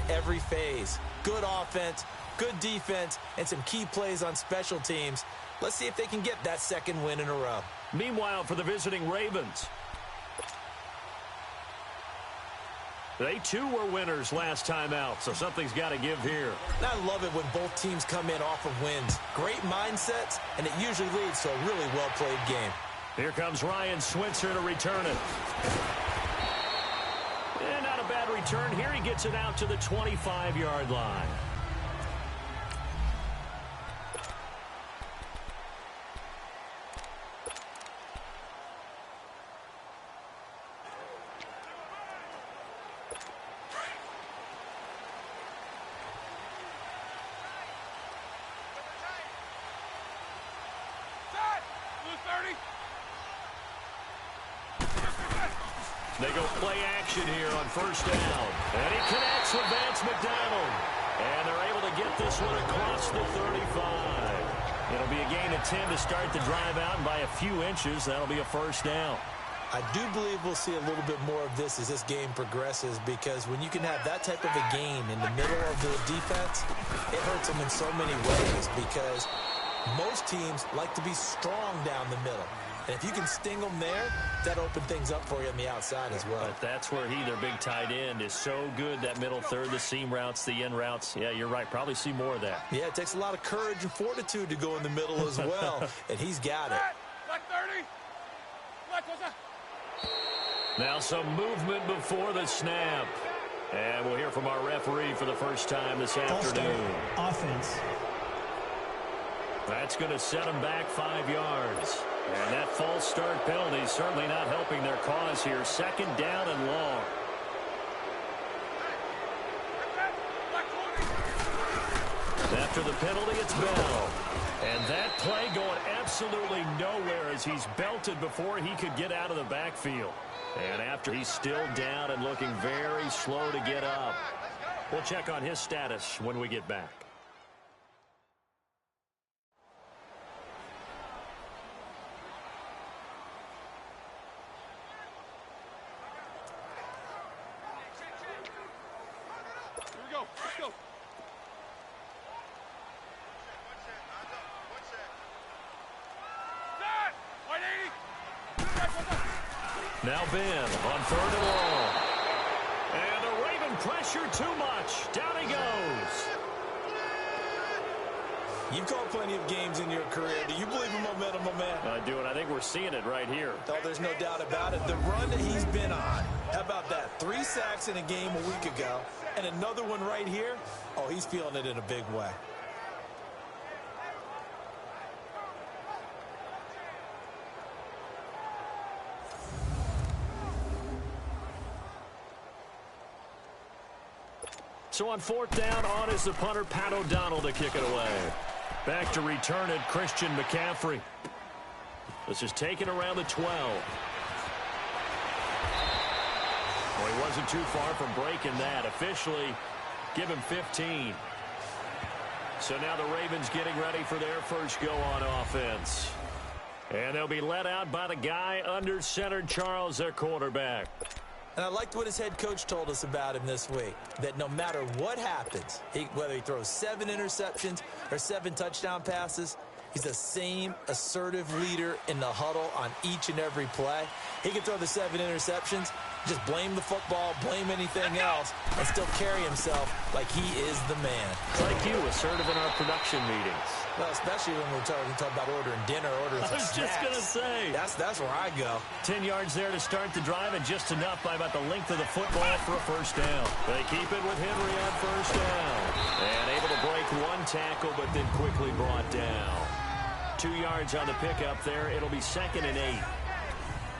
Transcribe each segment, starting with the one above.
every phase. Good offense, good defense, and some key plays on special teams. Let's see if they can get that second win in a row. Meanwhile, for the visiting Ravens, they too were winners last time out, so something's got to give here. I love it when both teams come in off of wins. Great mindsets, and it usually leads to a really well-played game. Here comes Ryan Switzer to return it. And not a bad return here. He gets it out to the 25-yard line. They go play action here on first down. And he connects with Vance McDonald. And they're able to get this one across the 35. It'll be a gain of 10 to start the drive out, and by a few inches, that'll be a first down. I do believe we'll see a little bit more of this as this game progresses, because when you can have that type of a game in the middle of the defense, it hurts them in so many ways, because most teams like to be strong down the middle. And if you can sting them there, that opens things up for you on the outside as well. But that's where their big tight end, is so good, that middle third, the seam routes, the in routes. Yeah, you're right. Probably see more of that. Yeah, it takes a lot of courage and fortitude to go in the middle as well, and he's got it. Black 30. Black, what's that? Now some movement before the snap. And we'll hear from our referee for the first time this afternoon. Offense. That's going to set them back 5 yards. And that false start penalty is certainly not helping their cause here. Second down and long. After the penalty, it's Bell. And that play going absolutely nowhere as he's belted before he could get out of the backfield. And after he's still down and looking very slow to get up. We'll check on his status when we get back. Now Ben on third and long. And the Raven pressure too much. Down he goes. You've called plenty of games in your career. Do you believe in momentum, my man? I do, and I think we're seeing it right here. Oh, there's no doubt about it. The run that he's been on. How about that? 3 sacks in a game a week ago, and another one right here. Oh, he's feeling it in a big way. So on fourth down, on is the punter, Pat O'Donnell, to kick it away. Back to return it, Christian McCaffrey. This is taken around the 12. Well, he wasn't too far from breaking that. Officially, give him 15. So now the Ravens getting ready for their first go on offense. And they'll be let out by the guy under center, Charles, their quarterback. And I liked what his head coach told us about him this week, that no matter what happens, whether he throws 7 interceptions or 7 touchdown passes, he's the same assertive leader in the huddle on each and every play. He can throw the 7 interceptions, just blame the football, blame anything else, and still carry himself like he is the man. Like you, assertive in our production meetings. Well, especially when we're talking about ordering dinner, ordering some snacks. I was just going to say. That's where I go. 10 yards there to start the drive, and just enough by about the length of the football for a first down. They keep it with Henry on first down. And able to break 1 tackle, but then quickly brought down. 2 yards on the pickup there. It'll be 2nd and 8.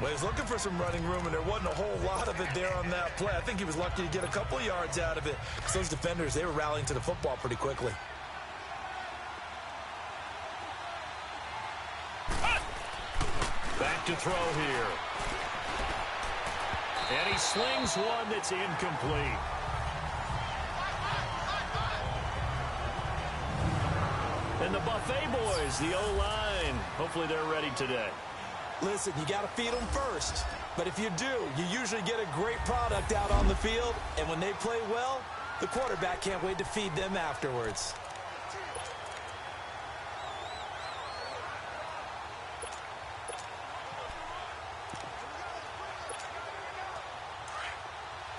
Well, he was looking for some running room, and there wasn't a whole lot of it there on that play. I think he was lucky to get a couple of yards out of it. Because those defenders, they were rallying to the football pretty quickly. Back to throw here. And he slings one that's incomplete. And the Buffet boys, the O-line, hopefully they're ready today. Listen, you got to feed them first. But if you do, you usually get a great product out on the field. And when they play well, The quarterback can't wait to feed them afterwards.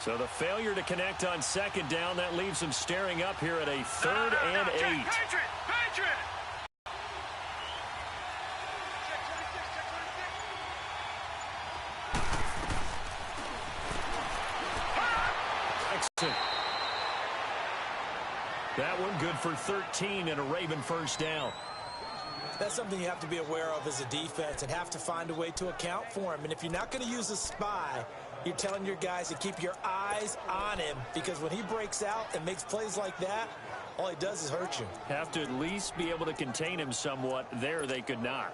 So the failure to connect on second down, that leaves them staring up here at a 3rd and 8. Patriot! That one good for 13 and a Raven first down. That's something you have to be aware of as a defense and have to find a way to account for him. And if you're not going to use a spy, you're telling your guys to keep your eyes on him, because when he breaks out and makes plays like that, all he does is hurt you. Have to at least be able to contain him somewhat. There they could not.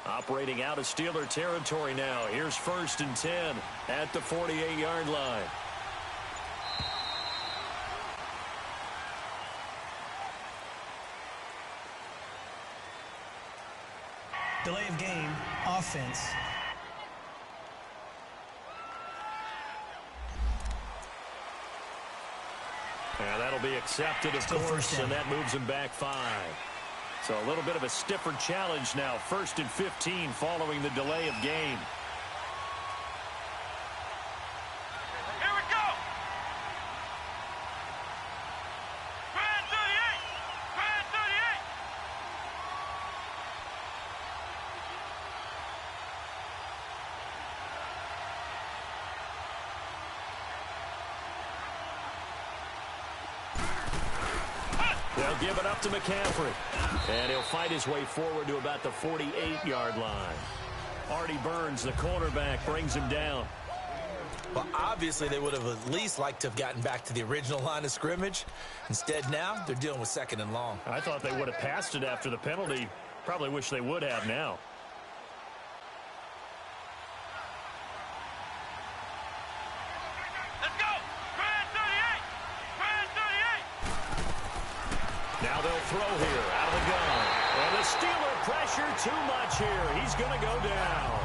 Operating out of Steeler territory now. Here's 1st and 10 at the 48-yard line. Delay of game, offense. And that'll be accepted, of course, and that moves him back 5. So a little bit of a stiffer challenge now. 1st and 15 following the delay of game. Here we go! Grand 38! Grand 38! They'll give it up to McCaffrey. And he'll fight his way forward to about the 48-yard line. Artie Burns, the cornerback, brings him down. Well, obviously, they would have at least liked to have gotten back to the original line of scrimmage. Instead, now, they're dealing with 2nd and long. I thought they would have passed it after the penalty. Probably wish they would have now. Let's go! Grand 38! Grand 38! Now they'll throw here out of the gun. And the Steeler pressure too much here. He's going to go down.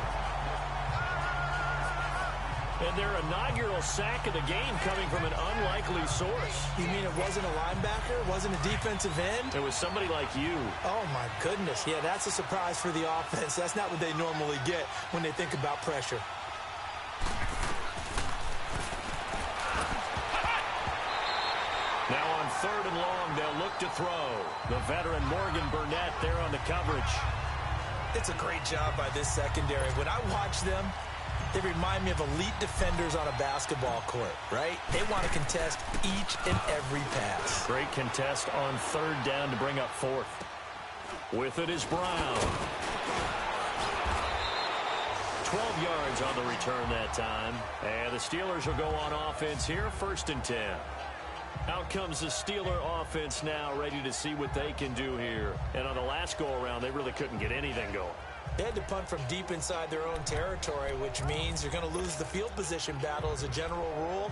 And their inaugural sack of the game coming from an unlikely source. You mean it wasn't a linebacker? Wasn't a defensive end? It was somebody like you. Oh, my goodness. Yeah, that's a surprise for the offense. That's not what they normally get when they think about pressure. Now on 3rd and long, they'll look to throw. The veteran Morgan Burnett there on the coverage. It's a great job by this secondary. When I watch them, they remind me of elite defenders on a basketball court, right? They want to contest each and every pass. Great contest on 3rd down to bring up 4th. With it is Brown. 12 yards on the return that time. And the Steelers will go on offense here, 1st and 10. Out comes the Steeler offense now, ready to see what they can do here. And on the last go-around, they really couldn't get anything going. They had to punt from deep inside their own territory, which means you're going to lose the field position battle as a general rule.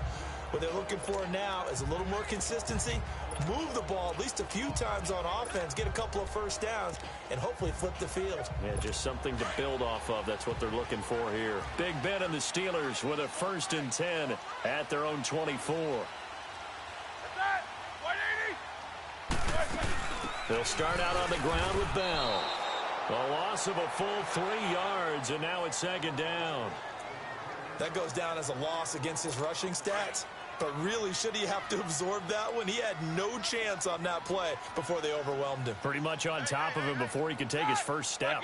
What they're looking for now is a little more consistency, move the ball at least a few times on offense, get a couple of 1st downs, and hopefully flip the field. Yeah, just something to build off of. That's what they're looking for here. Big Ben and the Steelers with a 1st and 10 at their own 24. They'll start out on the ground with Bell. A loss of a full 3 yards, and now it's 2nd down. That goes down as a loss against his rushing stats. But really, should he have to absorb that one? He had no chance on that play before they overwhelmed him. Pretty much on top of him before he could take his first step.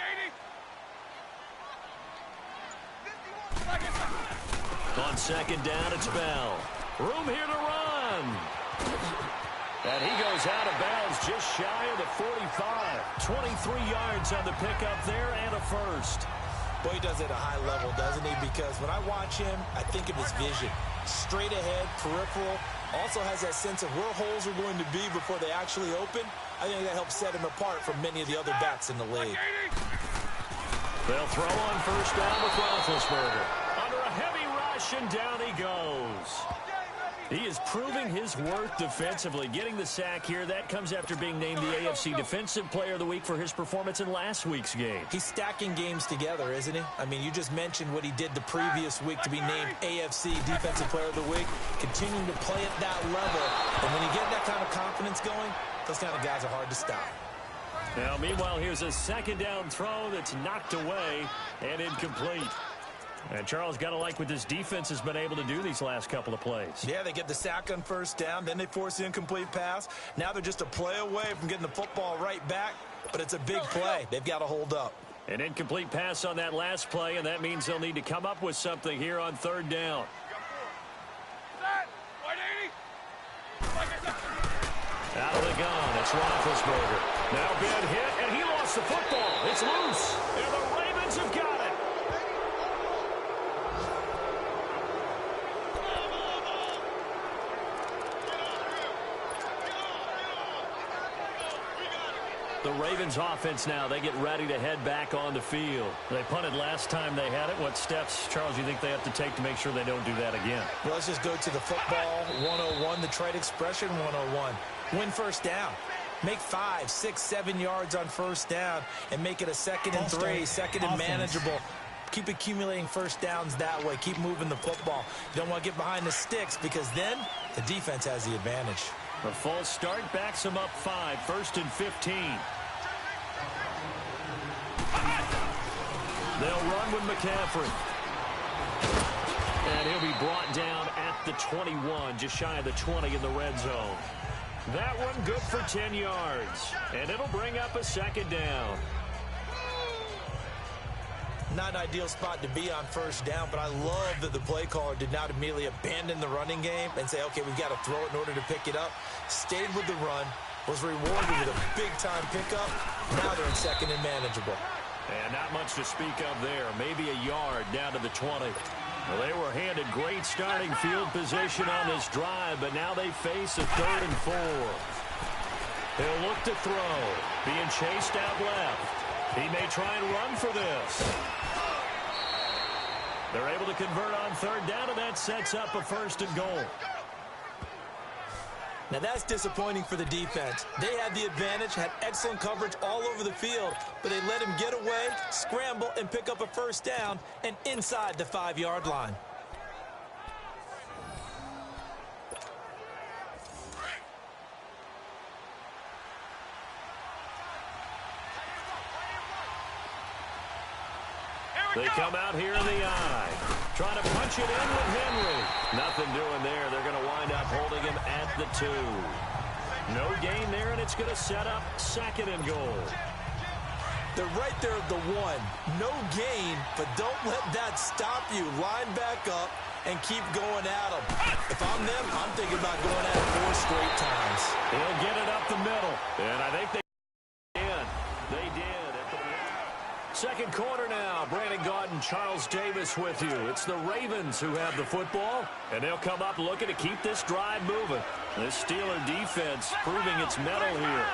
On 2nd down, it's Bell. Room here to run. And he goes out of bounds just shy of the 45. 23 yards on the pickup there and a 1st. Boy, he does it at a high level, doesn't he? Because when I watch him, I think of his vision. Straight ahead, peripheral. Also has that sense of where holes are going to be before they actually open. I think that helps set him apart from many of the other backs in the league. They'll throw on 1st down with Roethlisberger. Under a heavy rush, and down he goes. He is proving his worth defensively. Getting the sack here, that comes after being named the AFC Defensive Player of the Week for his performance in last week's game. He's stacking games together, isn't he? I mean, you just mentioned what he did the previous week to be named AFC Defensive Player of the Week, continuing to play at that level. And when you get that kind of confidence going, those kind of guys are hard to stop. Now, meanwhile, here's a second down throw that's knocked away and incomplete. And Charles, got to like what this defense has been able to do these last couple of plays. Yeah, they get the sack on first down, then they force the incomplete pass. Now they're just a play away from getting the football right back, but it's a big play. They've got to hold up. An incomplete pass on that last play, and that means they'll need to come up with something here on third down. Out of the gun, it's Roethlisberger. Now been hit, and he lost the football. It's loose, and the Ravens have got it. The Ravens offense now, they get ready to head back on the field. They punted last time they had it. What steps, Charles, you think they have to take to make sure they don't do that again? Well, let's just go to the football 101, the trade expression 101. Win first down. Make 5, 6, 7 yards on first down and make it a 2nd and 3, second and manageable. Keep accumulating first downs that way. Keep moving the football. You don't want to get behind the sticks because then the defense has the advantage. A false start backs him up 5, 1st and 15. They'll run with McCaffrey. And he'll be brought down at the 21, just shy of the 20 in the red zone. That one good for 10 yards. And it'll bring up a 2nd down. Not an ideal spot to be on first down, but I love that the play caller did not immediately abandon the running game and say, okay, we've got to throw it in order to pick it up. Stayed with the run, was rewarded with a big-time pickup. Now they're in 2nd and manageable. And not much to speak of there. Maybe a yard down to the 20. Well, they were handed great starting field position on this drive, but now they face a 3rd and 4. He'll look to throw. Being chased out left. He may try and run for this. They're able to convert on 3rd down, and that sets up a 1st and goal. Now that's disappointing for the defense. They had the advantage, had excellent coverage all over the field, but they let him get away, scramble, and pick up a 1st down and inside the 5-yard line. They come out here in the eye. Trying to punch it in with Henry. Nothing doing there. They're going to wind up holding him at the 2. No gain there, and it's going to set up 2nd and goal. They're right there at the 1. No gain, but don't let that stop you. Line back up and keep going at them. If I'm them, I'm thinking about going at it 4 straight times. He'll get it up the middle, and I think they did. Second quarter now. Brandon Gaudin, Charles Davis with you. It's the Ravens who have the football, and they'll come up looking to keep this drive moving. This Steeler defense proving its mettle here.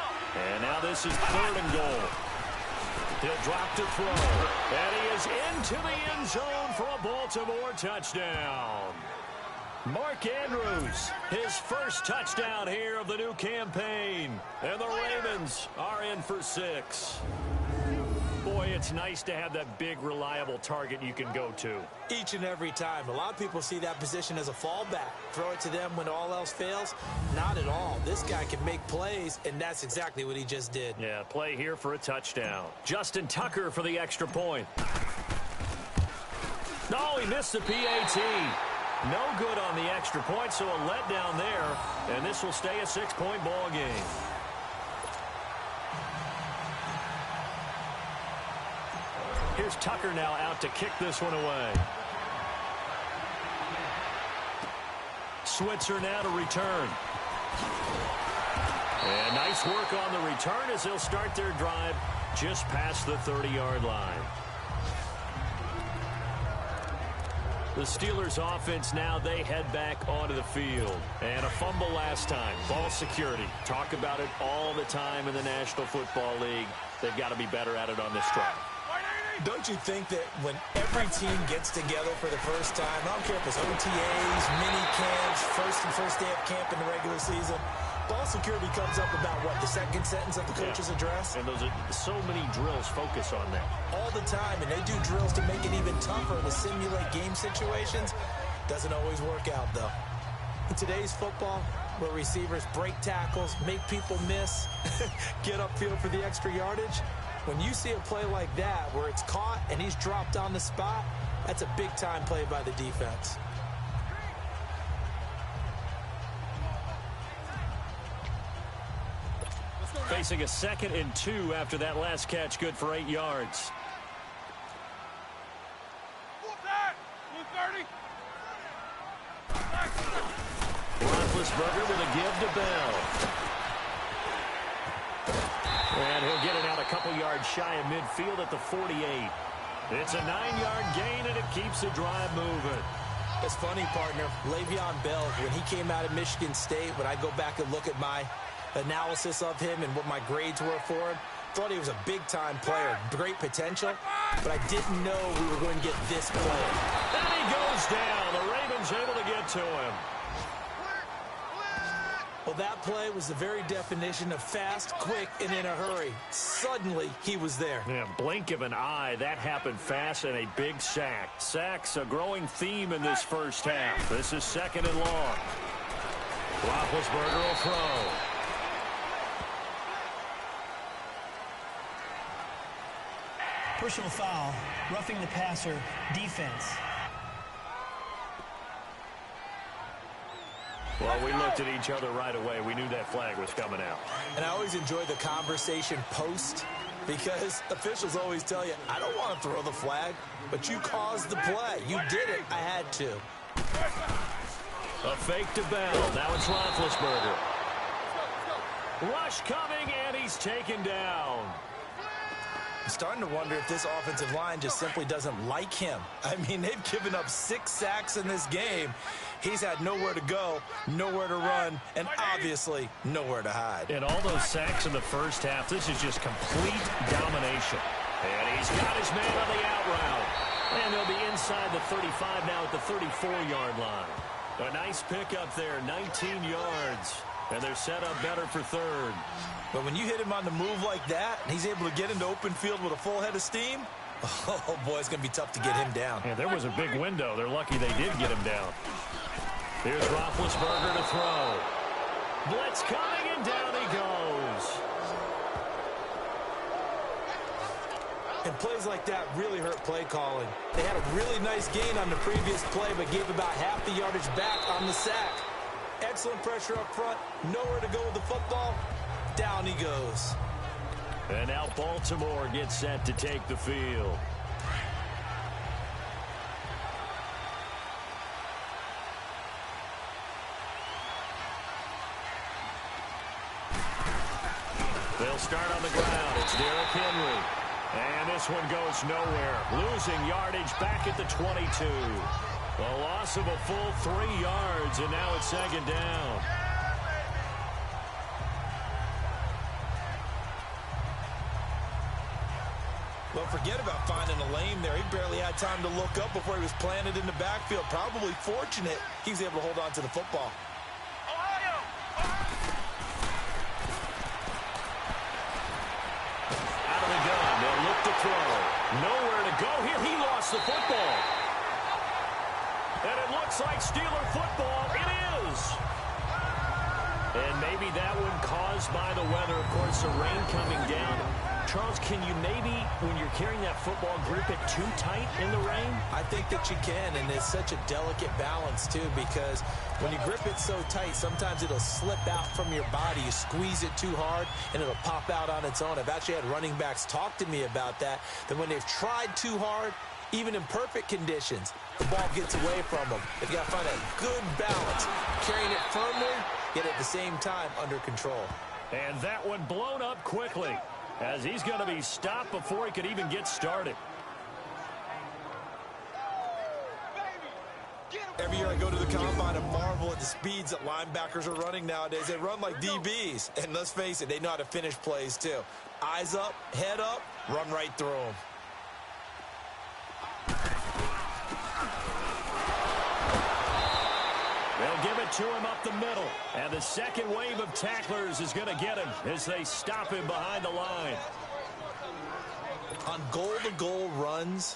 And now this is 3rd and goal. He'll drop to throw, and he is into the end zone for a Baltimore touchdown. Mark Andrews, his first touchdown here of the new campaign. And the Ravens are in for 6. Boy, it's nice to have that big, reliable target you can go to. Each and every time. A lot of people see that position as a fallback. Throw it to them when all else fails. Not at all. This guy can make plays, and that's exactly what he just did. Yeah, play here for a touchdown. Justin Tucker for the extra point. No, he missed the PAT. No good on the extra point, so a letdown there. And this will stay a 6-point ball game. Here's Tucker now out to kick this one away. Switzer now to return. And nice work on the return as they'll start their drive just past the 30-yard line. The Steelers offense now, they head back onto the field. And a fumble last time. Ball security. Talk about it all the time in the National Football League. They've got to be better at it on this drive. Don't you think that when every team gets together for the first time, I don't care if it's OTAs, mini camps, first day of camp in the regular season, ball security comes up about what, the second sentence of the coach's address? And those are so many drills focus on that. All the time, and they do drills to make it even tougher to simulate game situations. Doesn't always work out, though. In today's football, where receivers break tackles, make people miss, get upfield for the extra yardage, when you see a play like that where it's caught and he's dropped on the spot, that's a big-time play by the defense. Facing a 2nd and 2 after that last catch, good for 8 yards. Roethlisberger with a give to Bell. And he'll get it out a couple yards shy of midfield at the 48. It's a 9-yard gain, and it keeps the drive moving. It's funny, partner. Le'Veon Bell, when he came out of Michigan State, when I go back and look at my analysis of him and what my grades were for him, thought he was a big-time player, great potential, but I didn't know we were going to get this play. And he goes down. The Ravens able to get to him. Well, that play was the very definition of fast, quick, and in a hurry. Suddenly, he was there. Yeah, blink of an eye. That happened fast, and a big sack. Sacks a growing theme in this first half. This is 2nd and long. Roethlisberger will throw. Personal foul, roughing the passer, defense. Well, we looked at each other right away. We knew that flag was coming out. And I always enjoy the conversation post because officials always tell you, I don't want to throw the flag, but you caused the play. You did it. I had to. A fake to Bell. Now it's Roethlisberger. Rush coming, and he's taken down. I'm starting to wonder if this offensive line just simply doesn't like him. I mean, they've given up 6 sacks in this game. He's had nowhere to go, nowhere to run, and obviously nowhere to hide. And all those sacks in the first half, this is just complete domination. And he's got his man on the out route. And they'll be inside the 35 now at the 34-yard line. A nice pickup there, 19 yards. And they're set up better for 3rd. But when you hit him on the move like that, and he's able to get into open field with a full head of steam, oh, boy, it's going to be tough to get him down. Yeah, there was a big window. They're lucky they did get him down. Here's Roethlisberger to throw. Blitz coming, and down he goes. And plays like that really hurt play calling. They had a really nice gain on the previous play, but gave about half the yardage back on the sack. Excellent pressure up front. Nowhere to go with the football. Down he goes. And now Baltimore gets set to take the field. They'll start on the ground. It's Derrick Henry. And this one goes nowhere. Losing yardage back at the 22. A loss of a full 3 yards, and now it's 2nd down. Well, forget about finding a lane there. He barely had time to look up before he was planted in the backfield. Probably fortunate he was able to hold on to the football. Ohio! Out of the gun, they'll look to throw. Nowhere to go here. He lost the football. And it looks like Steeler football. It is. And maybe that one caused by the weather. Of course, the rain coming down. Charles, can you maybe, when you're carrying that football, grip it too tight in the rain? I think that you can, and it's such a delicate balance, too, because when you grip it so tight, sometimes it'll slip out from your body. You squeeze it too hard, and it'll pop out on its own. I've actually had running backs talk to me about that when they've tried too hard, even in perfect conditions, the ball gets away from them. They've got to find a good balance, carrying it firmly, yet at the same time under control. And that one blown up quickly, as he's going to be stopped before he could even get started. Every year I go to the combine and marvel at the speeds that linebackers are running nowadays. They run like DBs, and let's face it, they know how to finish plays too. Eyes up, head up, run right through them. it to him up the middle. And the second wave of tacklers is going to get him as they stop him behind the line. On goal-to-goal runs,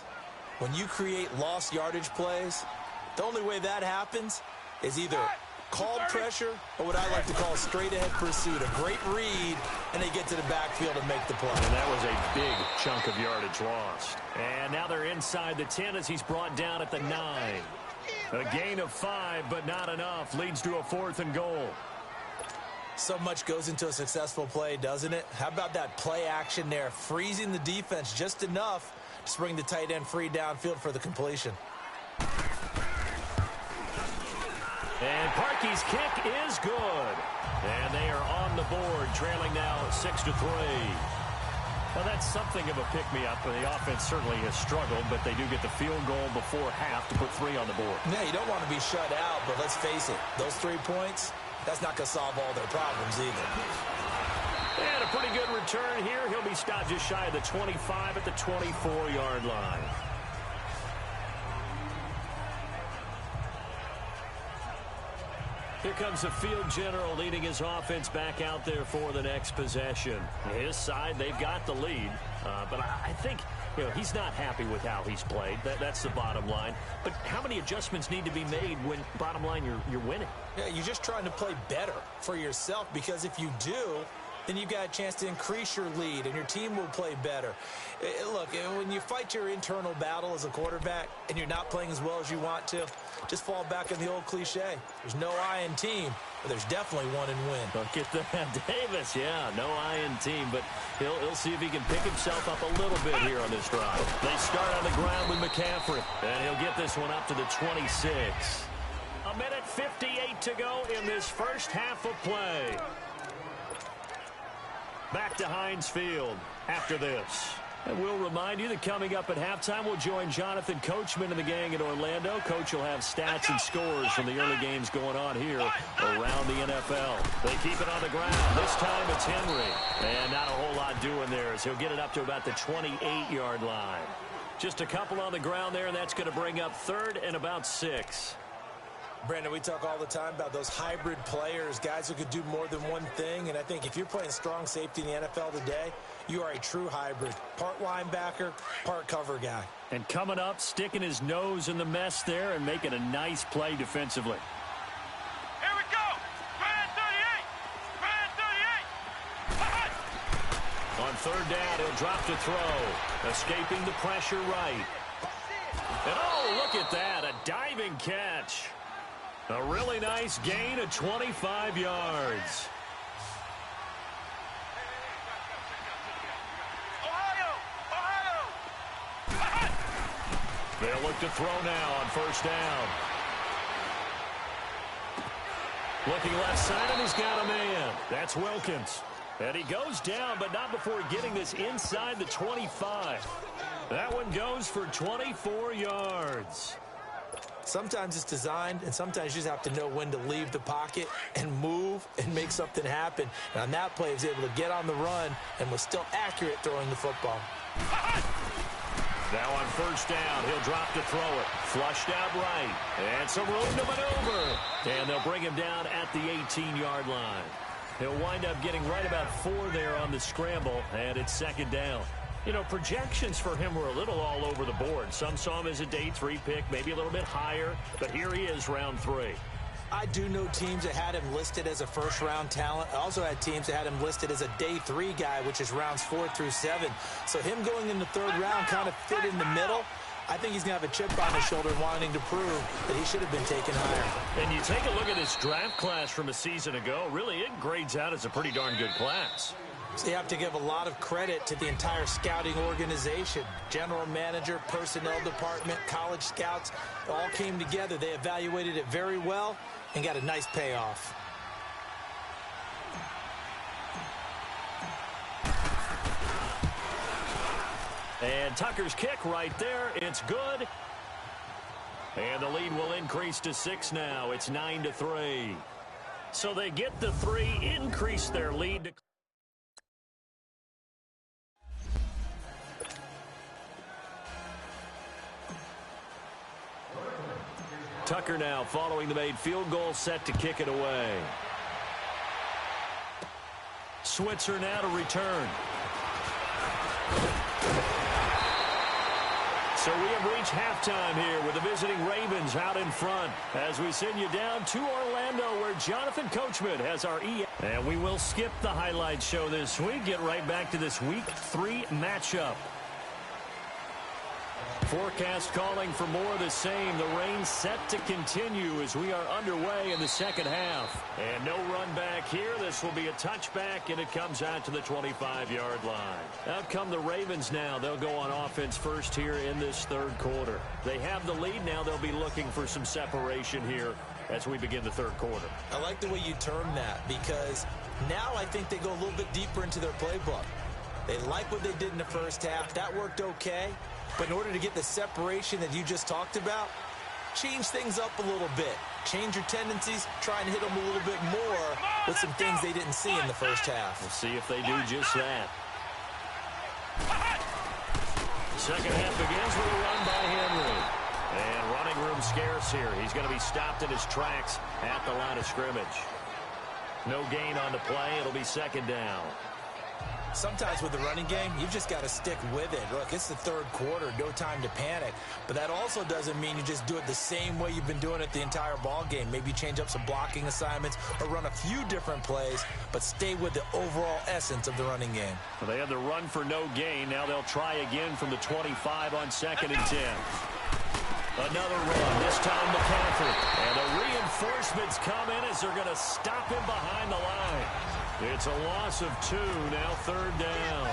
when you create lost yardage plays, the only way that happens is either called pressure or what I like to call straight-ahead pursuit. A great read, and they get to the backfield and make the play. And that was a big chunk of yardage lost. And now they're inside the 10 as he's brought down at the 9. A gain of 5, but not enough. Leads to a 4th and goal. So much goes into a successful play, doesn't it? How about that play action there? Freezing the defense just enough to bring the tight end free downfield for the completion. And Parkey's kick is good. And they are on the board, trailing now 6-3. Well, that's something of a pick-me-up. The offense certainly has struggled, but they do get the field goal before half to put 3 on the board. Yeah, you don't want to be shut out, but let's face it, those 3 points, that's not going to solve all their problems either. And a pretty good return here. He'll be stopped just shy of the 25 at the 24-yard line. Here comes the field general leading his offense back out there for the next possession. His side, they've got the lead. But I think, he's not happy with how he's played. That's the bottom line. But how many adjustments need to be made when, bottom line, you're winning? Yeah, you're just trying to play better for yourself, because if you do, then you've got a chance to increase your lead, and your team will play better. Look, when you fight your internal battle as a quarterback and you're not playing as well as you want to, just fall back in the old cliche. There's no I in team, but there's definitely one in win. Look at that, Davis. Yeah, no I in team, but he'll see if he can pick himself up a little bit here on this drive. They start on the ground with McCaffrey, and he'll get this one up to the 26. A minute 58 to go in this first half of play. Back to Heinz Field after this. And we'll remind you that coming up at halftime, we'll join Jonathan Coachman and the gang in Orlando. Coach will have stats and scores from the early games going on here around the NFL. They keep it on the ground. This time it's Henry. And not a whole lot doing there as he'll get it up to about the 28-yard line. Just a couple on the ground there, and that's going to bring up 3rd and about 6. Brandon, we talk all the time about those hybrid players, guys who could do more than one thing. And I think if you're playing strong safety in the NFL today, you are a true hybrid. Part linebacker, part cover guy. And coming up, sticking his nose in the mess there and making a nice play defensively. Here we go. Man 38. Man 38. On 3rd down, he'll drop to throw. Escaping the pressure right. And oh, look at that, a diving catch. A really nice gain of 25 yards. Ohio. They'll look to throw now on 1st down. Looking left side, and he's got a man. That's Wilkins. And he goes down, but not before getting this inside the 25. That one goes for 24 yards. Sometimes it's designed, and sometimes you just have to know when to leave the pocket and move and make something happen. And on that play, he was able to get on the run and was still accurate throwing the football. Now on 1st down, he'll drop to throw it. Flushed out right. And some room to maneuver. And they'll bring him down at the 18-yard line. He'll wind up getting right about 4 there on the scramble, and it's 2nd down. Projections for him were a little all over the board. Some saw him as a day 3 pick, maybe a little bit higher, but here he is, round 3. I do know teams that had him listed as a first-round talent. I also had teams that had him listed as a day 3 guy, which is rounds 4 through 7. So him going in the 3rd round kind of fit in the middle. I think he's going to have a chip on his shoulder wanting to prove that he should have been taken higher. And you take a look at this draft class from a season ago, really it grades out as a pretty darn good class. So you have to give a lot of credit to the entire scouting organization. General manager, personnel department, college scouts, all came together. They evaluated it very well and got a nice payoff. And Tucker's kick right there. It's good. And the lead will increase to 6 now. It's 9-3. So they get the 3, increase their lead to Tucker now following the made field goal, set to kick it away. Switzer now to return. So we have reached halftime here with the visiting Ravens out in front as we send you down to Orlando where Jonathan Coachman has our And we will skip the highlight show this week. Get right back to this Week 3 matchup. Forecast calling for more of the same. The rain set to continue as we are underway in the second half. And no run back here. This will be a touchback, and it comes out to the 25-yard line. Out come the Ravens now. They'll go on offense first here in this third quarter. They have the lead now. They'll be looking for some separation here as we begin the third quarter. I like the way you term that because now I think they go a little bit deeper into their playbook. They like what they did in the first half. That worked okay. But in order to get the separation that you just talked about, change things up a little bit. Change your tendencies. Try and hit them a little bit more with some things they didn't see in the first half. We'll see if they do just that. Second half begins with a run by Henry. And running room scarce here. He's going to be stopped in his tracks at the line of scrimmage. No gain on the play. It'll be second down. Sometimes with the running game, you've just got to stick with it. Look, it's the third quarter, no time to panic. But that also doesn't mean you just do it the same way you've been doing it the entire ball game. Maybe change up some blocking assignments or run a few different plays, but stay with the overall essence of the running game. Well, they had the run for no gain. Now they'll try again from the 25 on 2nd and 10. Another run, this time McCaffrey. And the reinforcements come in as they're going to stop him behind the line. It's a loss of 2, now third down.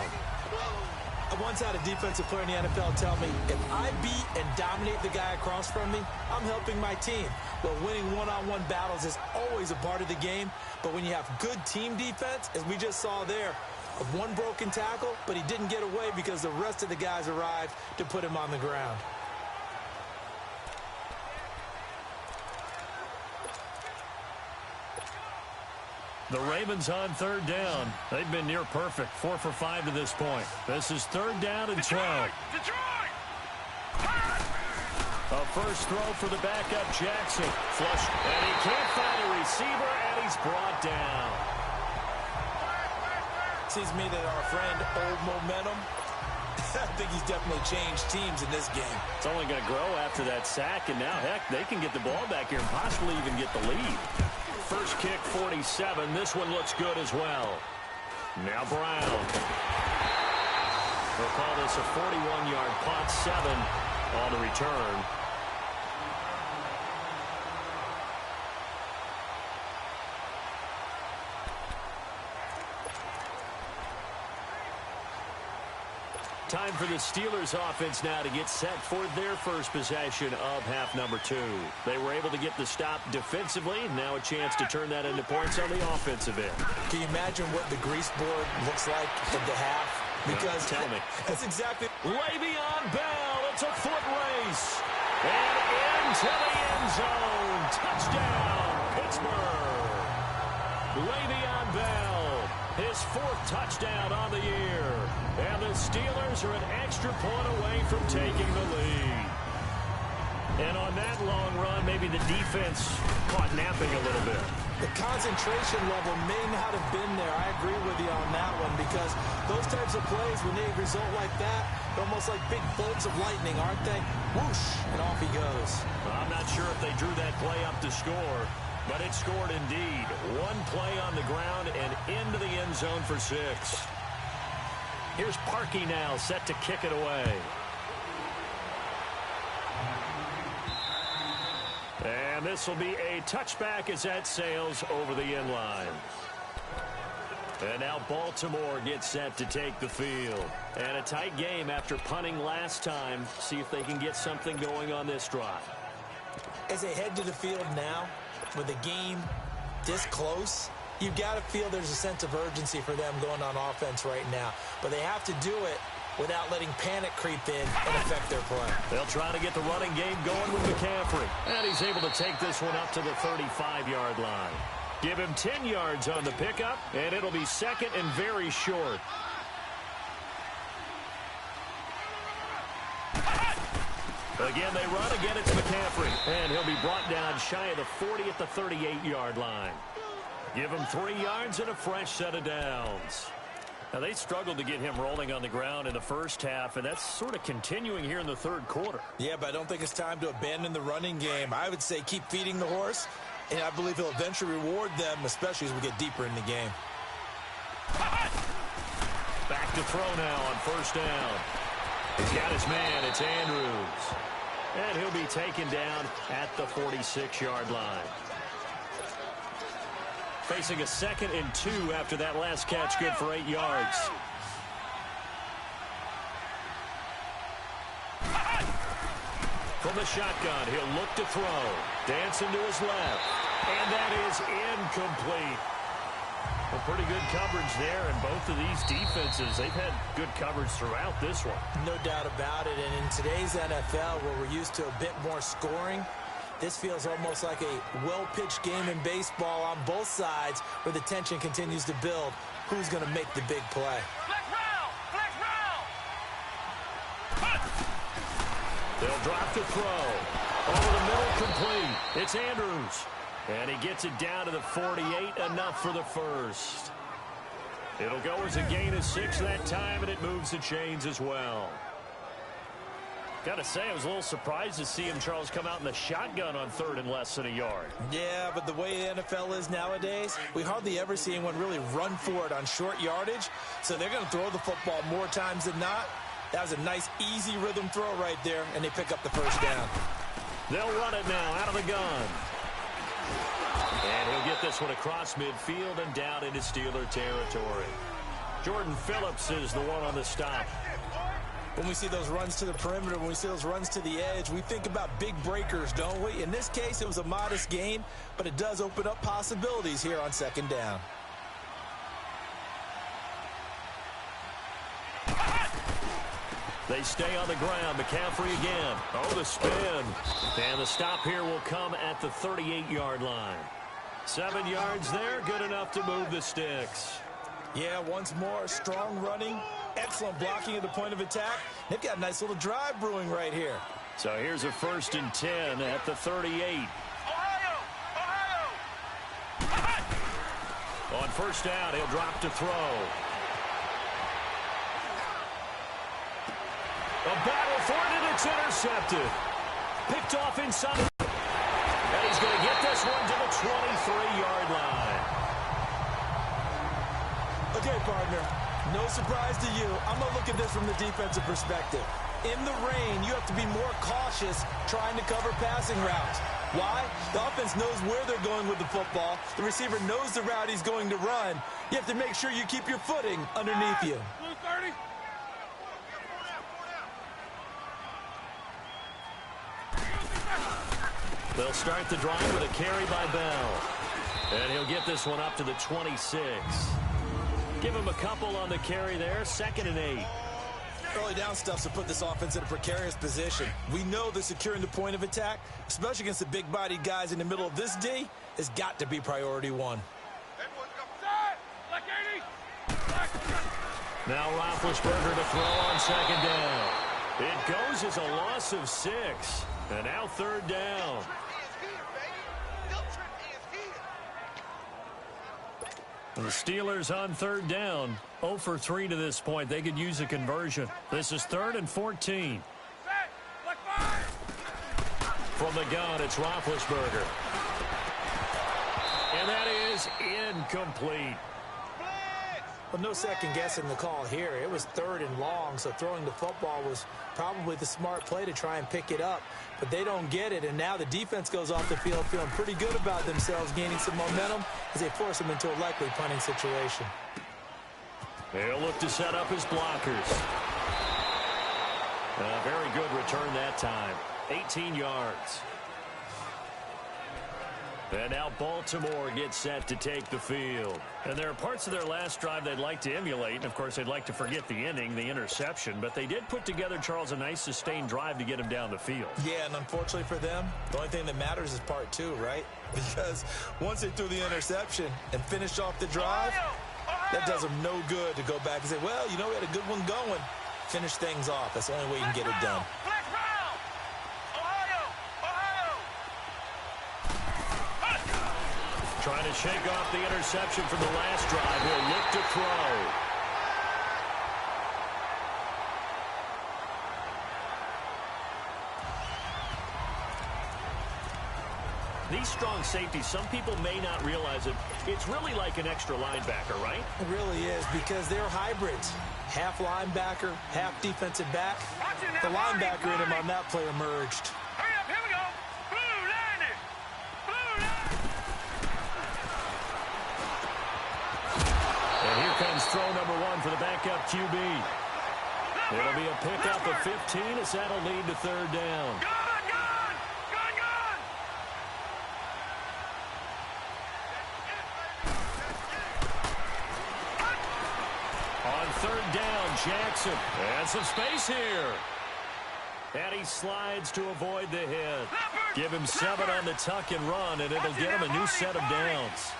I once had a defensive player in the NFL tell me, if I beat and dominate the guy across from me, I'm helping my team. Well, winning one-on-one battles is always a part of the game, but when you have good team defense, as we just saw there, of one broken tackle, but he didn't get away because the rest of the guys arrived to put him on the ground. The Ravens on third down. They've been near perfect, 4 for 5 to this point. This is third down and 12. Detroit! A first throw for the backup Jackson. Flush, and he can't find a receiver, and he's brought down. Seems to me that our friend, Old Momentum, I think he's definitely changed teams in this game. It's only going to grow after that sack, and now, heck, they can get the ball back here and possibly even get the lead. First kick, 47. This one looks good as well. Now Brown. They'll call this a 41-yard punt, 7 on the return. Time for the Steelers offense now to get set for their first possession of half number 2. They were able to get the stop defensively. Now a chance to turn that into points on the offensive end. Can you imagine what the grease board looks like at the half? Because tell me. That's exactly. Le'Veon Bell. It's a foot race. And into the end zone. Touchdown, Pittsburgh. Le'Veon Bell. His 4th touchdown on the year. And the Steelers are an extra point away from taking the lead. And on that long run, maybe the defense caught napping a little bit. The concentration level may not have been there. I agree with you on that one because those types of plays, when they result like that, they're almost like big bolts of lightning, aren't they? Whoosh, and off he goes. I'm not sure if they drew that play up to score, but it scored indeed. One play on the ground and into the end zone for 6. Here's Parkey now, set to kick it away. And this will be a touchback as that sails over the end line. And now Baltimore gets set to take the field. And a tight game after punting last time. See if they can get something going on this drive. As they head to the field now, with the game this close, you've got to feel there's a sense of urgency for them going on offense right now. But they have to do it without letting panic creep in and affect their play. They'll try to get the running game going with McCaffrey. And he's able to take this one up to the 35-yard line. Give him 10 yards on the pickup, and it'll be second and very short. Again, they run. Again, it's McCaffrey. And he'll be brought down shy of the 40 at the 38-yard line. Give him 3 yards and a fresh set of downs. Now, they struggled to get him rolling on the ground in the first half, and that's sort of continuing here in the third quarter. Yeah, but I don't think it's time to abandon the running game. I would say keep feeding the horse, and I believe he'll eventually reward them, especially as we get deeper in the game. Back to throw now on first down. He's got his man. It's Andrews. And he'll be taken down at the 46-yard line. Facing a 2nd and 2 after that last catch, good for 8 yards. From the shotgun, he'll look to throw. Dancing to his left. And that is incomplete. Well, pretty good coverage there, and both of these defenses, they've had good coverage throughout this one. No doubt about it, and in today's NFL, where we're used to a bit more scoring, this feels almost like a well-pitched game in baseball on both sides where the tension continues to build. Who's going to make the big play? Black round! Black round! They'll drop to throw. Over the middle, complete. It's Andrews. And he gets it down to the 48, enough for the first. It'll go as a gain of 6 that time, and it moves the chains as well. Got to say, I was a little surprised to see him, Charles, come out in the shotgun on 3rd and less than a yard. Yeah, but the way the NFL is nowadays, we hardly ever see anyone really run for it on short yardage. So they're going to throw the football more times than not. That was a nice, easy rhythm throw right there, and they pick up the first down. They'll run it now out of the gun. And he'll get this one across midfield and down into Steeler territory. Jordan Phillips is the one on the stop. When we see those runs to the perimeter, when we see those runs to the edge, we think about big breakers, don't we? In this case, it was a modest gain, but it does open up possibilities here on 2nd down. They stay on the ground. McCaffrey again. Oh, the spin. And the stop here will come at the 38-yard line. 7 yards there, good enough to move the sticks. Yeah, once more, strong running, excellent blocking at the point of attack. They've got a nice little drive brewing right here. So here's a 1st and 10 at the 38. Ohio! On first down, he'll drop to throw. A battle for it, and it's intercepted. Picked off inside. And he's going to get this one to the 23-yard line. Okay, partner, no surprise to you. I'm going to look at this from the defensive perspective. In the rain, you have to be more cautious trying to cover passing routes. Why? The offense knows where they're going with the football. The receiver knows the route he's going to run. You have to make sure you keep your footing underneath you. Blue 30. They'll start the drive with a carry by Bell. And he'll get this one up to the 26. Give him a couple on the carry there. 2nd and 8. Early down stuffs to put this offense in a precarious position. We know that securing the point of attack, especially against the big-bodied guys in the middle of this D, has got to be priority 1. Now Roethlisberger to throw on 2nd down. It goes as a loss of 6. And now 3rd down. The Steelers on 3rd down. 0 for 3 to this point. They could use a conversion. This is 3rd and 14. From the gun, it's Roethlisberger. And that is incomplete. Well, no second guessing the call here. It was 3rd and long, so throwing the football was probably the smart play to try and pick it up. But they don't get it, and now the defense goes off the field feeling pretty good about themselves, gaining some momentum as they force them into a likely punting situation. They'll look to set up his blockers. A very good return that time. 18 yards. And now Baltimore gets set to take the field. And there are parts of their last drive they'd like to emulate. And, of course, they'd like to forget the inning, the interception. But they did put together, Charles, a nice sustained drive to get him down the field. Yeah, and unfortunately for them, the only thing that matters is part 2, right? Because once they threw the interception and finished off the drive, that does them no good to go back and say, well, you know, we had a good one going. Finish things off. That's the only way you can get it done. Trying to shake off the interception from the last drive. He'll look to throw. These strong safeties, some people may not realize it. It's really like an extra linebacker, right? It really is, because they're hybrids. Half linebacker, half defensive back. The linebacker in him on that play emerged. Hurry up, here we go. Blue line it. Blue line. And here comes throw number 1 for the backup QB. It'll be a pickup of 15 as that'll lead to third down. Third down, Jackson. And some space here. And he slides to avoid the hit. Give him 7 on the tuck and run, and it'll get him a new set of downs.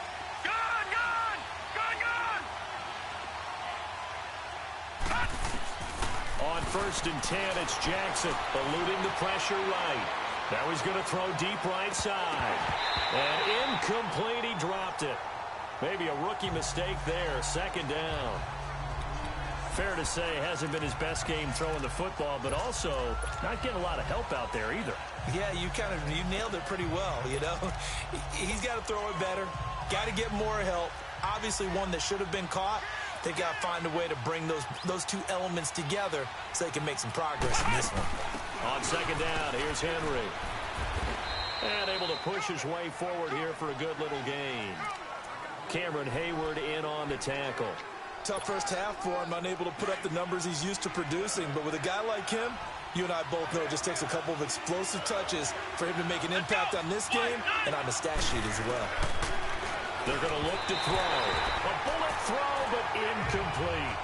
On 1st and 10, it's Jackson eluding the pressure right. Now he's going to throw deep right side. And incomplete, he dropped it. Maybe a rookie mistake there, 2nd down. Fair to say, hasn't been his best game throwing the football, but also not getting a lot of help out there either. Yeah, you nailed it pretty well, you know. He's got to throw it better, got to get more help. Obviously one that should have been caught. They've got to find a way to bring those two elements together so they can make some progress in this one. On 2nd down, here's Henry. And able to push his way forward here for a good little gain. Cameron Hayward in on the tackle. Tough first half for him, unable to put up the numbers he's used to producing. But with a guy like him, you and I both know it just takes a couple of explosive touches for him to make an impact on this game and on the stat sheet as well. They're going to look to throw. A bullet throw, but incomplete.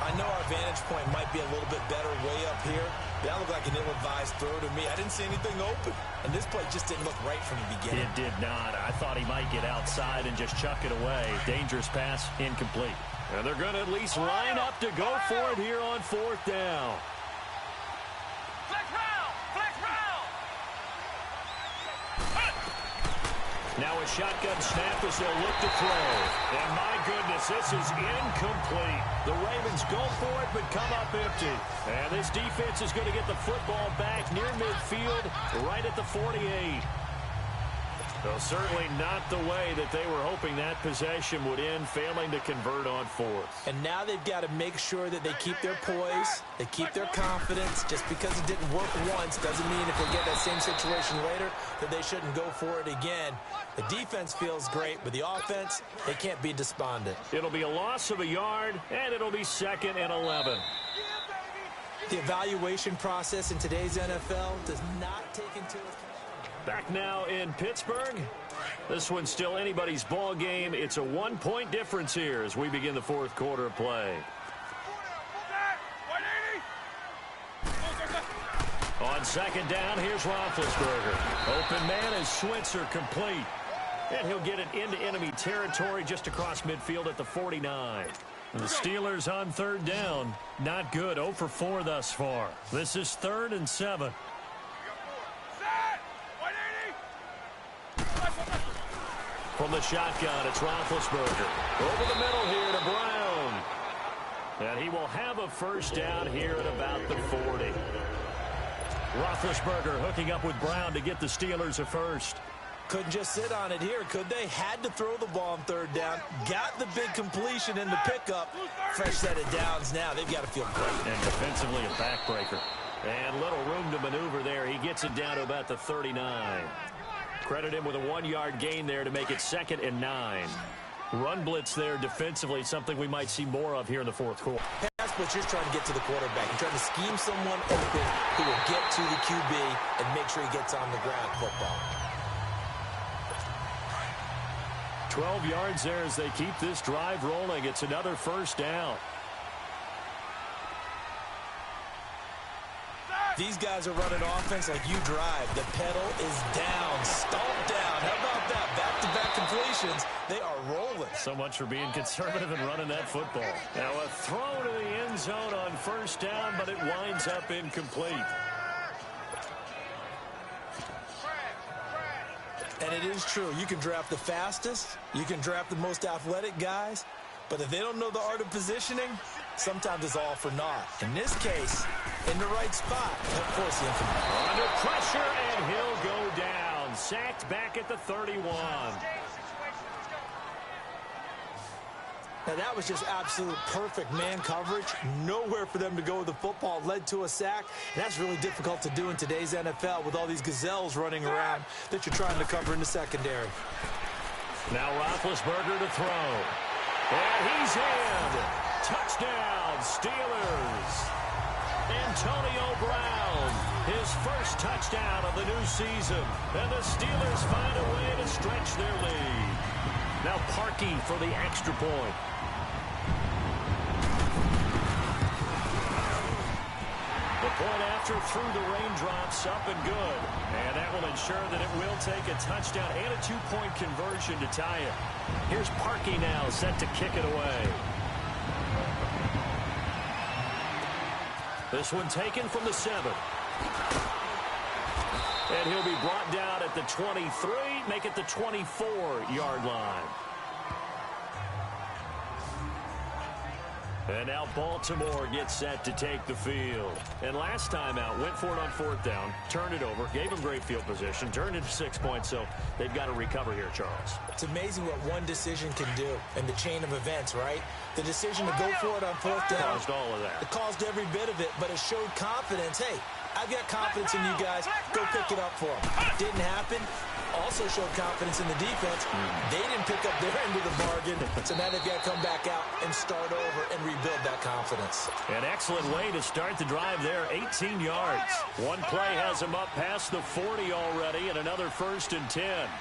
I know our vantage point might be a little bit better way up here. That looked like an ill-advised throw to me. I didn't see anything open. And this play just didn't look right from the beginning. It did not. I thought he might get outside and just chuck it away. Dangerous pass, incomplete. And they're going to at least line up to go for it here on 4th down. Flex round. Flex round. Now a shotgun snap as they'll look to throw. And my goodness, this is incomplete. The Ravens go for it, but come up empty. And this defense is going to get the football back near midfield, right at the 48. So certainly not the way that they were hoping that possession would end, failing to convert on 4th. And now they've got to make sure that they keep their poise, they keep their confidence. Just because it didn't work once doesn't mean if they get that same situation later that they shouldn't go for it again. The defense feels great, but the offense, they can't be despondent. It'll be a loss of a yard, and it'll be 2nd and 11. The evaluation process in today's NFL does not take into account. Back now in Pittsburgh. This one's still anybody's ball game. It's a 1-point difference here as we begin the 4th quarter of play. On 2nd down, here's Roethlisberger. Open man is Switzer, complete. And he'll get it into enemy territory just across midfield at the 49. And the Steelers on 3rd down. Not good. 0 for 4 thus far. This is 3rd and 7. From the shotgun, it's Roethlisberger. Over the middle here to Brown. And he will have a first down here at about the 40. Roethlisberger hooking up with Brown to get the Steelers a first. Couldn't just sit on it here, could they? Had to throw the ball on 3rd down. Got the big completion in the pickup. Fresh set of downs now. They've got to feel great. And defensively a backbreaker. And little room to maneuver there. He gets it down to about the 39. Credit him with a 1-yard gain there to make it 2nd and 9. Run blitz there defensively, something we might see more of here in the 4th quarter. Pass blitz, just trying to get to the quarterback. You're trying to scheme someone open who will get to the QB and make sure he gets on the ground football. 12 yards there as they keep this drive rolling. It's another first down. These guys are running offense like you drive. The pedal is down, stomped down. How about that? Back-to-back completions. They are rolling. So much for being conservative and running that football. Now a throw to the end zone on first down, but it winds up incomplete. And it is true. You can draft the fastest. You can draft the most athletic guys. But if they don't know the art of positioning, sometimes it's all for naught. In this case, in the right spot, he'll force the infinite. Under pressure, and he'll go down. Sacked back at the 31. Now, that was just absolute perfect man coverage. Nowhere for them to go with the football. Led to a sack. And that's really difficult to do in today's NFL with all these gazelles running around that you're trying to cover in the secondary. Now Roethlisberger to throw. And he's in. Touchdown, Steelers. Antonio Brown, his first touchdown of the new season. And the Steelers find a way to stretch their lead. Now Parkey for the extra point. The point after through the raindrops, up and good. And that will ensure that it will take a touchdown and a two-point conversion to tie it. Here's Parkey now set to kick it away. This one taken from the 7. And he'll be brought down at the 23, make it the 24-yard line. And now Baltimore gets set to take the field. And last time out, went for it on 4th down, turned it over, gave them great field position, turned it to 6 points, so they've got to recover here, Charles. It's amazing what one decision can do in the chain of events, right? The decision to go for it on 4th down. Caused all of that. It caused every bit of it, but it showed confidence. Hey, I've got confidence in you guys. Go pick it up for them. Didn't happen. Also showed confidence in the defense. They didn't pick up their end of the bargain, so now they've got to come back out and start over and rebuild that confidence. An excellent way to start the drive there, 18 yards. One play has him up past the 40 already, and another 1st and 10.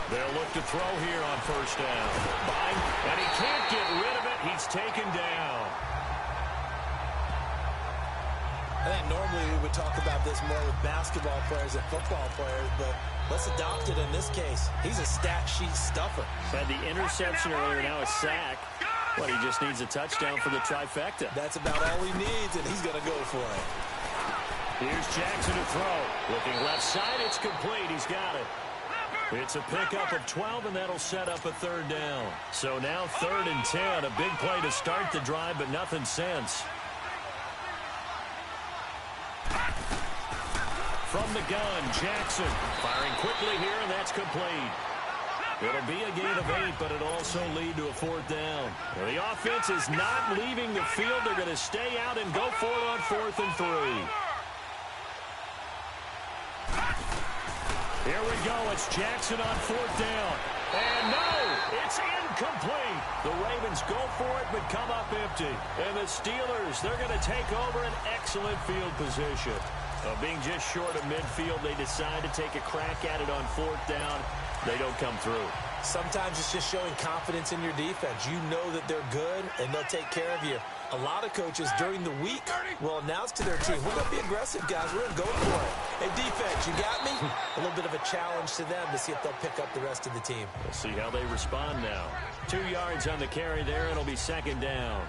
They'll look to throw here on 1st down. And he can't get rid of it. He's taken down. I think normally we would talk about this more with basketball players than football players, but let's adopt it in this case. He's a stat sheet stuffer. Had the interception earlier, now a sack. But he just needs a touchdown for the trifecta. That's about all he needs, and he's going to go for it. Here's Jackson to throw. Looking left side, it's complete. He's got it. It's a pickup of 12, and that'll set up a 3rd down. So now 3rd and 10, a big play to start the drive, but nothing since. From the gun, Jackson firing quickly here, and that's complete. It'll be a gain of 8, but it'll also lead to a 4th down. And the offense is not leaving the field. They're going to stay out and go for it on 4th and 3. Here we go. It's Jackson on 4th down. And no, it's incomplete. The Ravens go for it, but come up empty. And the Steelers, they're going to take over an excellent field position. Being just short of midfield, they decide to take a crack at it on 4th down. They don't come through. Sometimes it's just showing confidence in your defense. You know that they're good, and they'll take care of you. A lot of coaches during the week will announce to their team, we're going to be aggressive, guys. We're going to go for it. Hey, defense, you got me? A little bit of a challenge to them to see if they'll pick up the rest of the team. We'll see how they respond now. 2 yards on the carry there, and it'll be 2nd down.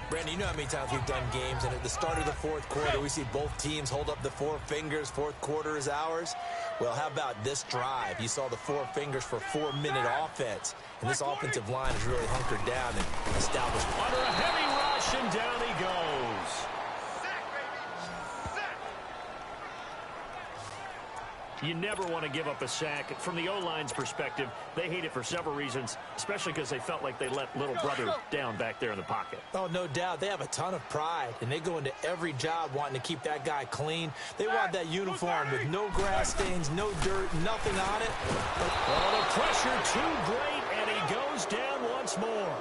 Brandon, you know how many times we've done games, and at the start of the 4th quarter, we see both teams hold up the 4 fingers, 4th quarter is ours. Well, how about this drive? You saw the 4 fingers for 4-minute offense, and this offensive line is really hunkered down and established. Under a heavy rush, and down he goes. You never want to give up a sack. From the O-line's perspective, they hate it for several reasons, especially because they felt like they let little brother down back there in the pocket. Oh, no doubt. They have a ton of pride, and they go into every job wanting to keep that guy clean. They want that uniform with no grass stains, no dirt, nothing on it. Oh, the pressure too great, and he goes down once more.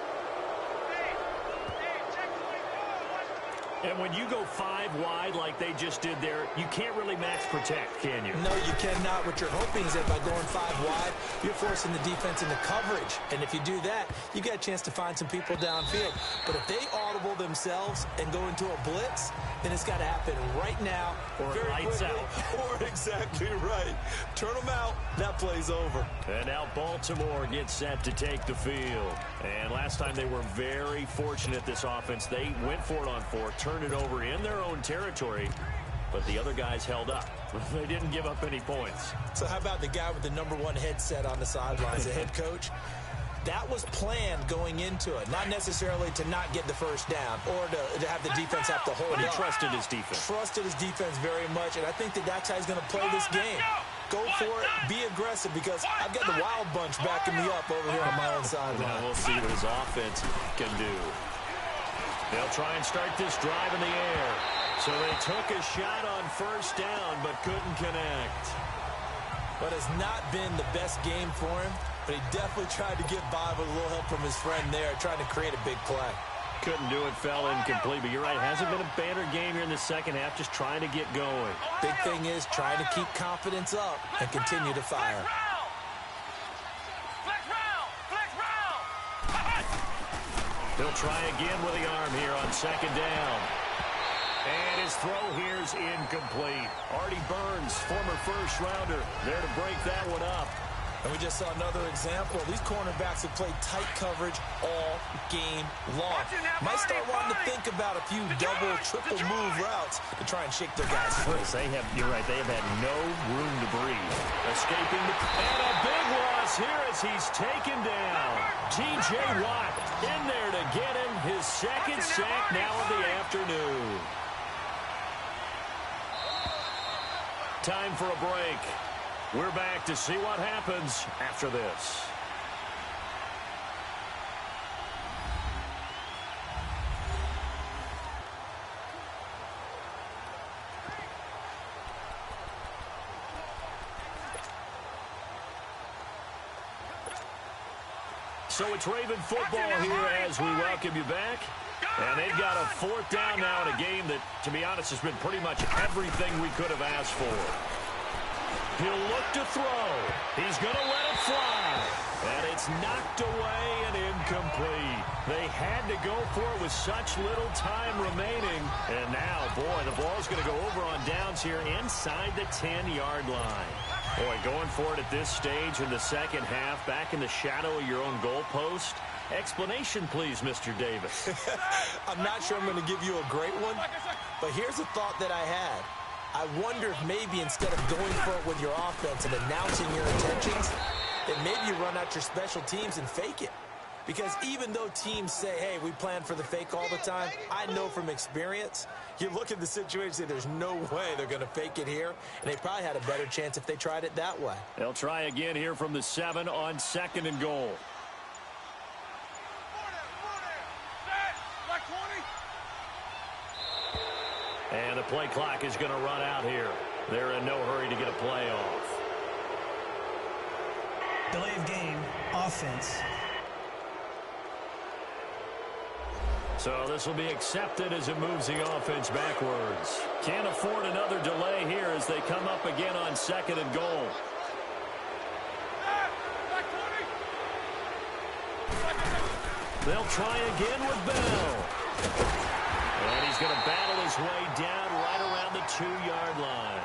And when you go 5 wide like they just did there, you can't really max protect, can you? No, you cannot. What you're hoping is that by going 5 wide, you're forcing the defense into coverage. And if you do that, you get a chance to find some people downfield. But if they audible themselves and go into a blitz, then it's got to happen right now. Or lights out. Or exactly right. Turn them out. That play's over. And now Baltimore gets set to take the field. And last time they were very fortunate, this offense. They went for it on 4, turned it over in their own territory. but the other guys held up. They didn't give up any points. So how about the guy with the #1 headset on the sidelines, the head coach? That was planned going into it, not necessarily to not get the first down or to have the defense have to hold But he up. trusted his defense. Trusted his defense very much, and I think that's how he's going to play this game. Go for it, be aggressive, because I've got the wild bunch backing me up over here on my own sideline. Now we'll see what his offense can do. They'll try and start this drive in the air. So they took a shot on first down, but couldn't connect. But it's not been the best game for him, but he definitely tried to get by with a little help from his friend there, trying to create a big play. Couldn't do it, fell incomplete. But you're right, it hasn't been a banner game here in the second half, just trying to get going. Big thing is trying to keep confidence up and continue to fire. He'll try again with the arm here on second down. And his throw here is incomplete. Artie Burns, former first-rounder, there to break that one up. And we just saw another example. These cornerbacks have played tight coverage all game long. Might start wanting to think about a few double, triple move routes to try and shake their guys free. You're right, they have had no room to breathe. Escaping and a big loss here as he's taken down. T.J. Watt in there to get him his second sack now of the afternoon. Time for a break. We're back to see what happens after this. So it's Raven football here as we welcome you back. And they've got a fourth down now in a game that, to be honest, has been pretty much everything we could have asked for. He'll look to throw. He's going to let it fly. And it's knocked away and incomplete. They had to go for it with such little time remaining. And now, boy, the ball's going to go over on downs here inside the 10-yard line. Boy, going for it at this stage in the second half, back in the shadow of your own goalpost. Explanation, please, Mr. Davis. I'm not sure I'm going to give you a great one, but here's a thought that I had. I wonder if maybe instead of going for it with your offense and announcing your intentions, that maybe you run out your special teams and fake it. Because even though teams say, hey, we plan for the fake all the time, I know from experience, you look at the situation and say there's no way they're going to fake it here, and they probably had a better chance if they tried it that way. They'll try again here from the 7 on second and goal. And the play clock is going to run out here. They're in no hurry to get a play off. Delay of game, offense. So this will be accepted as it moves the offense backwards. Can't afford another delay here as they come up again on second and goal. They'll try again with Bell. And he's going to battle his way down right around the 2-yard line.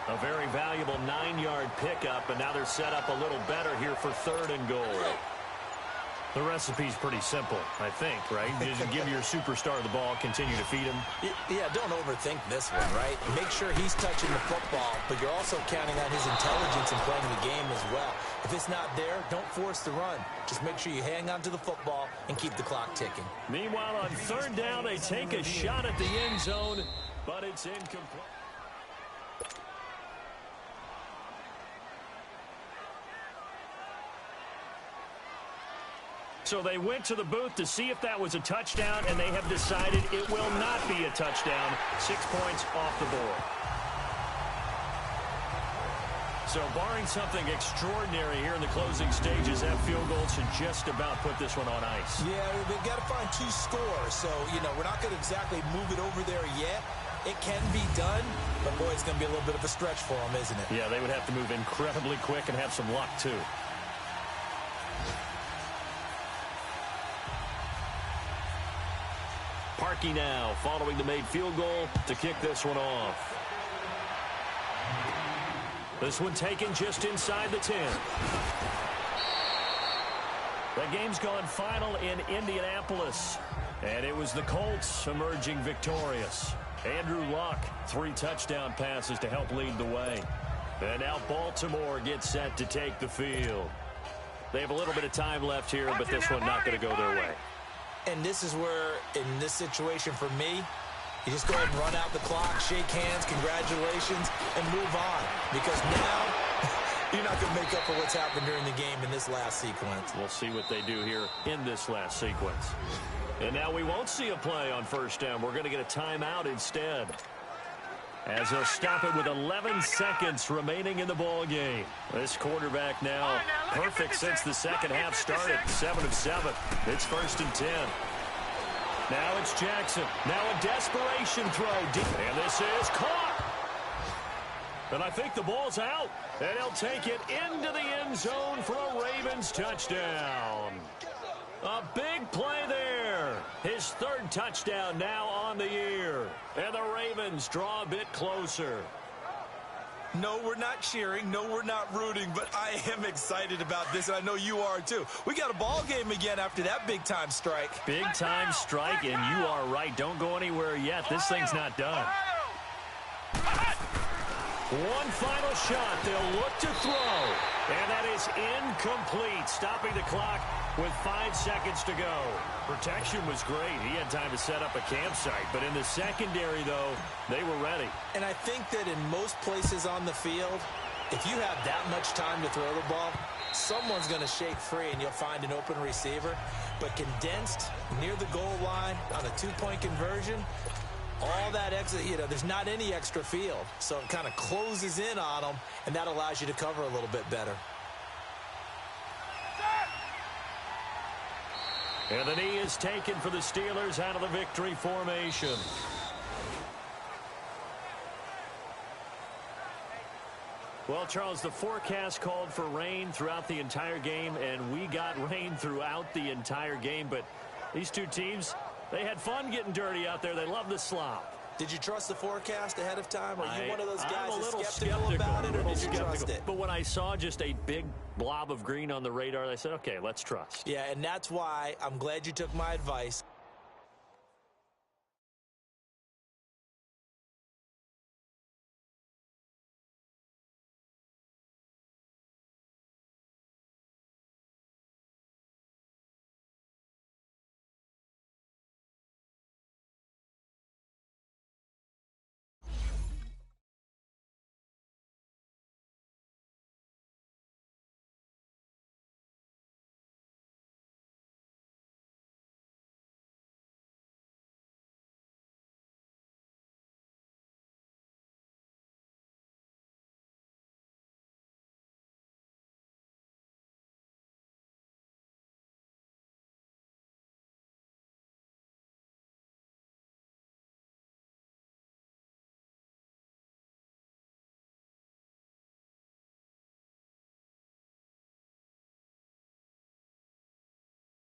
A very valuable 9-yard pickup, and now they're set up a little better here for third and goal. The recipe's pretty simple, I think, right? Just give your superstar the ball, continue to feed him. Yeah, don't overthink this one, right? Make sure he's touching the football, but you're also counting on his intelligence in playing the game as well. If it's not there, don't force the run. Just make sure you hang on to the football and keep the clock ticking. Meanwhile, on third down, they take a shot at the end zone, but it's incomplete. So they went to the booth to see if that was a touchdown, and they have decided it will not be a touchdown. 6 points off the board. So barring something extraordinary here in the closing stages, that field goal should just about put this one on ice. Yeah, they've got to find 2 scores. So, we're not going to exactly move it over there yet. It can be done, but, boy, it's going to be a little bit of a stretch for them, isn't it? Yeah, they would have to move incredibly quick and have some luck, too. Parkey now following the made field goal to kick this one off. This one taken just inside the 10. The game's gone final in Indianapolis, and it was the Colts emerging victorious. Andrew Luck, 3 touchdown passes to help lead the way. And now Baltimore gets set to take the field. They have a little bit of time left here, but this one not going to go their way. And this is where, in this situation for me, you just go ahead and run out the clock, shake hands, congratulations, and move on. Because now, you're not going to make up for what's happened during the game in this last sequence. We'll see what they do here in this last sequence. And now we won't see a play on first down. We're going to get a timeout instead, as they'll stop it with 11 seconds remaining in the ball game. This quarterback now perfect since the second half started, 7 of 7. It's 1st and 10. Now it's Jackson. Now a desperation throw. And this is caught. And I think the ball's out. And he'll take it into the end zone for a Ravens touchdown. A big play there. His 3rd touchdown now on the year. And the Ravens draw a bit closer. No, we're not cheering. No, we're not rooting. But I am excited about this, and I know you are too. We got a ball game again after that big-time strike. Big-time strike, and you are right. Don't go anywhere yet. This thing's not done. One final shot. They'll look to throw. And that is incomplete, stopping the clock with 5 seconds to go. Protection was great. He had time to set up a campsite. But in the secondary, though, they were ready. And I think that in most places on the field, if you have that much time to throw the ball, someone's going to shake free and you'll find an open receiver. But condensed near the goal line on a 2-point conversion, all that extra, there's not any extra field. So it kind of closes in on them, and that allows you to cover a little bit better. And the knee is taken for the Steelers out of the victory formation. Well, Charles, the forecast called for rain throughout the entire game, and we got rain throughout the entire game. But these two teams, they had fun getting dirty out there. They love the slop. Did you trust the forecast ahead of time? Are you one of those guys I'm a little that's skeptical about it, or did you trust it? But when I saw just a big blob of green on the radar, I said, okay, let's trust. Yeah, and that's why I'm glad you took my advice.